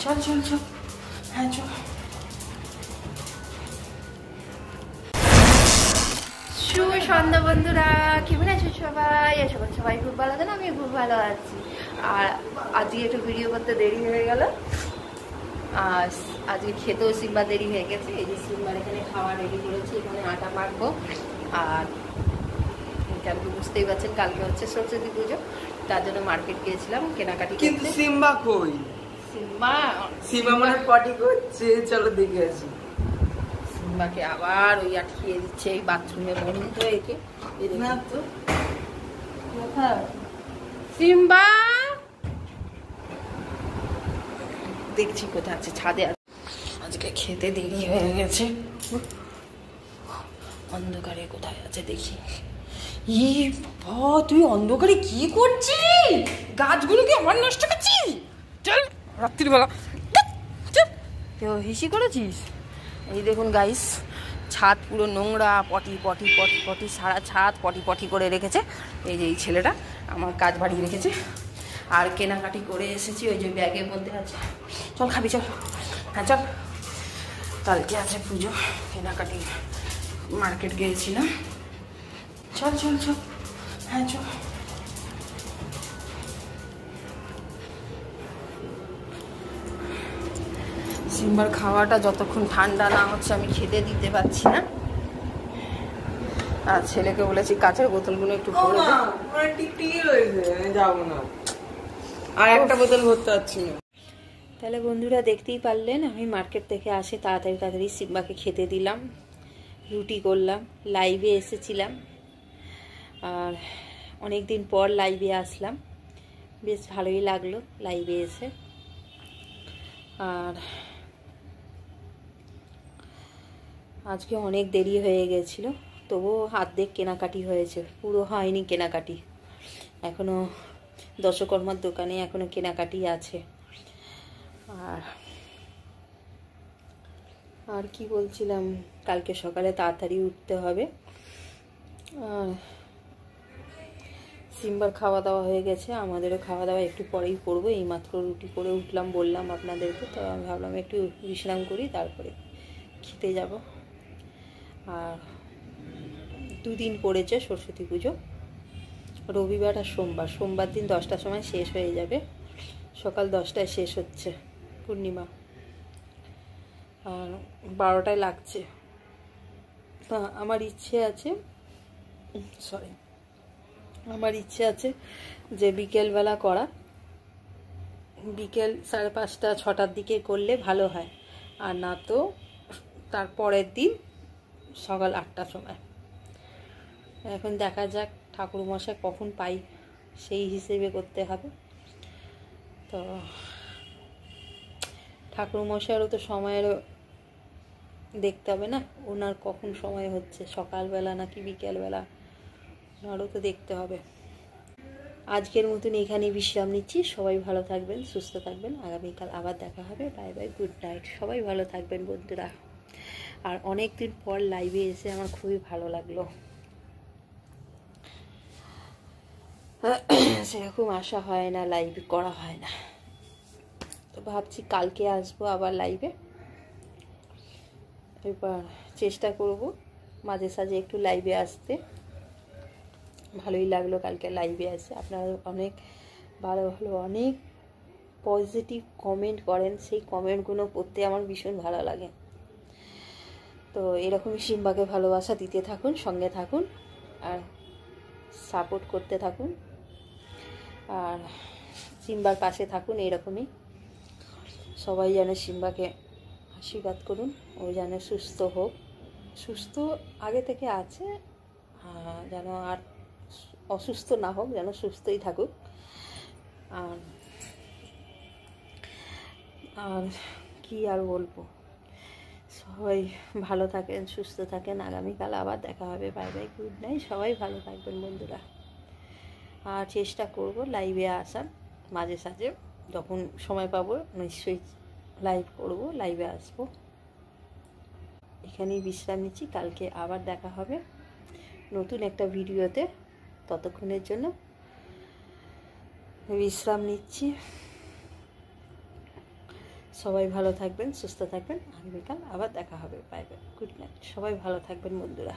চল চল চল, হ্যাঁ চল। শুভ সন্ধ্যা বন্ধুরা, কেমন আছো সবাই? আশা করি সবাই খুব ভালো আছেন, আমি খুব ভালো আছি। আর আজকে একটু ভিডিও করতে দেরি হয়ে গেল, আর আজকে খেতেও সিম্বা দেরি হয়ে গেছে। এই যে সিম্বার এখানে খাওয়া রেডি করেছি, এখানে আটা মাখবো। আর কালকে বুঝতেই পারছেন, কালকে হচ্ছে সরস্বতী পুজো, তার জন্য মার্কেট গিয়েছিলাম কেনাকাটি। কিন্তু সিম্বা কই? সিম্বা মানে পটি করছে, চলো দেখে আসি। সিম্বাকে আবার ওই আটকিয়ে দিচ্ছে এই বাথরুমে বন্ধ একে। না তো সিম্বা দেখছি কোথায় আছে, ছাদে আছে। আজকে খেতে দেরি হয়ে গেছে, অন্ধকারে কোথায় আছে দেখি। ই বাবা, তুই অন্ধকারে কি করছিস? গাছগুলোকে আমার নষ্ট করছিস? চল রাত্রিবেলা হিসি করেছিস। এই দেখুন গাইস, ছাদ পুরো নোংরা, পটি পটি পটি পটি, সারা ছাদ পটি পটি করে রেখেছে। এই যে এই ছেলেটা আমার কাজ বাড়িয়ে রেখেছে। আর কেনাকাটি করে এসেছি, ওই যে ব্যাগের মধ্যে আছে। চল খাবি চল, হ্যাঁ চল। কালকে আছে পুজো, কেনাকাটি মার্কেট গিয়েছিলাম। চল চল চল, হ্যাঁ চল। সিম্বার খাওয়াটা যতক্ষণ ঠান্ডা না হচ্ছে আমি খেতে দিতে পারছি না। আর ছেলেকে বলেছি কাঁচের বোতলগুলো একটু ভরে দে। যাবো না, আর একটা বোতল ভরতে পারছি না। তাহলে বন্ধুরা দেখতেই পারলেন, আমি মার্কেট থেকে আসে তাড়াতাড়ি তাড়াতাড়ি সিম্বাকে খেতে দিলাম, রুটি করলাম, লাইভে এসেছিলাম। আর অনেক দিন পর লাইভে আসলাম, বেশ ভালোই লাগলো লাইভে এসে। আর আজকে অনেক দেরি হয়ে গেছিলো, তবুও অর্ধেক কেনাকাটি হয়েছে, পুরো হয়নি কেনাকাটি। এখনও দশকর্মার দোকানে এখনও কেনাকাটি আছে। আর কি বলছিলাম, কালকে সকালে তাড়াতাড়ি উঠতে হবে। আর সিম্বার খাওয়া দাওয়া হয়ে গেছে, আমাদেরও খাওয়া দাওয়া একটু পরেই করবো। এইমাত্র রুটি করে উঠলাম, বললাম আপনাদেরকে, তো আমি ভাবলাম একটু বিশ্রাম করি, তারপরে খেতে যাব। আর দুদিন পড়েছে সরস্বতী পুজো, রবিবার আর সোমবার। সোমবার দিন 10টার সময় শেষ হয়ে যাবে, সকাল 10টায় শেষ হচ্ছে পূর্ণিমা, আর 12টায় লাগছে। তা আমার ইচ্ছে আছে যে বিকেলবেলা করা, বিকেল 5:30 6টার দিকে করলে ভালো হয়। আর না তো তার পরের দিন সকাল 8টার সময়। এখন দেখা যাক ঠাকুরমশাই কখন পাই, সেই হিসেবে করতে হবে। তো ঠাকুরমশাইয়েরও তো সময়েরও দেখতে হবে না, ওনার কখন সময় হচ্ছে, সকালবেলা নাকি বিকেলবেলা, ওনারও তো দেখতে হবে। আজকের মতন এখানেই বিশ্রাম নিচ্ছি। সবাই ভালো থাকবেন, সুস্থ থাকবেন, আগামীকাল আবার দেখা হবে। Bye bye, good night. সবাই ভালো থাকবেন বন্ধুরা। আর অনেক দিন পর লাইভে এসে আমার খুবই ভালো লাগলো, সেরকম আশা হয় না, লাইভ করা হয় না। তো ভাবছি কালকে আসবো আবার লাইভে। এবার চেষ্টা করব মাঝে সাঝে একটু লাইভে আসতে। ভালোই লাগলো কালকে লাইভে আসে, আপনারা অনেক ভালো ভালো অনেক পজিটিভ কমেন্ট করেন, সেই কমেন্টগুলো পড়তে আমার ভীষণ ভালো লাগে। তো এরকমই সিম্বাকে ভালোবাসা দিতে থাকুন, সঙ্গে থাকুন, আর সাপোর্ট করতে থাকুন, আর সিম্বার পাশে থাকুন। এরকমই সবাই যেন সিম্বাকে আশীর্বাদ করুন, ও যেন সুস্থ হোক, সুস্থ আগে থেকে আছে, যেন আর অসুস্থ না হোক, যেন সুস্থই থাকুক। আর কি আর বলবো, সবাই ভালো থাকেন, সুস্থ থাকেন, আগামীকাল আবার দেখা হবে। Bye bye, good night. সবাই ভালো থাকবেন বন্ধুরা। আর চেষ্টা করব লাইভে আসার, মাঝে সাঝে যখন সময় পাবো নিশ্চয়ই লাইভ করব, লাইভে আসবো। এখানেই বিশ্রাম নিচ্ছি, কালকে আবার দেখা হবে নতুন একটা ভিডিওতে। ততক্ষণের জন্য বিশ্রাম নিচ্ছি। সবাই ভালো থাকবেন, সুস্থ থাকবেন। আগামীকাল আবার দেখা হবে। Bye bye, good night. সবাই ভালো থাকবেন বন্ধুরা।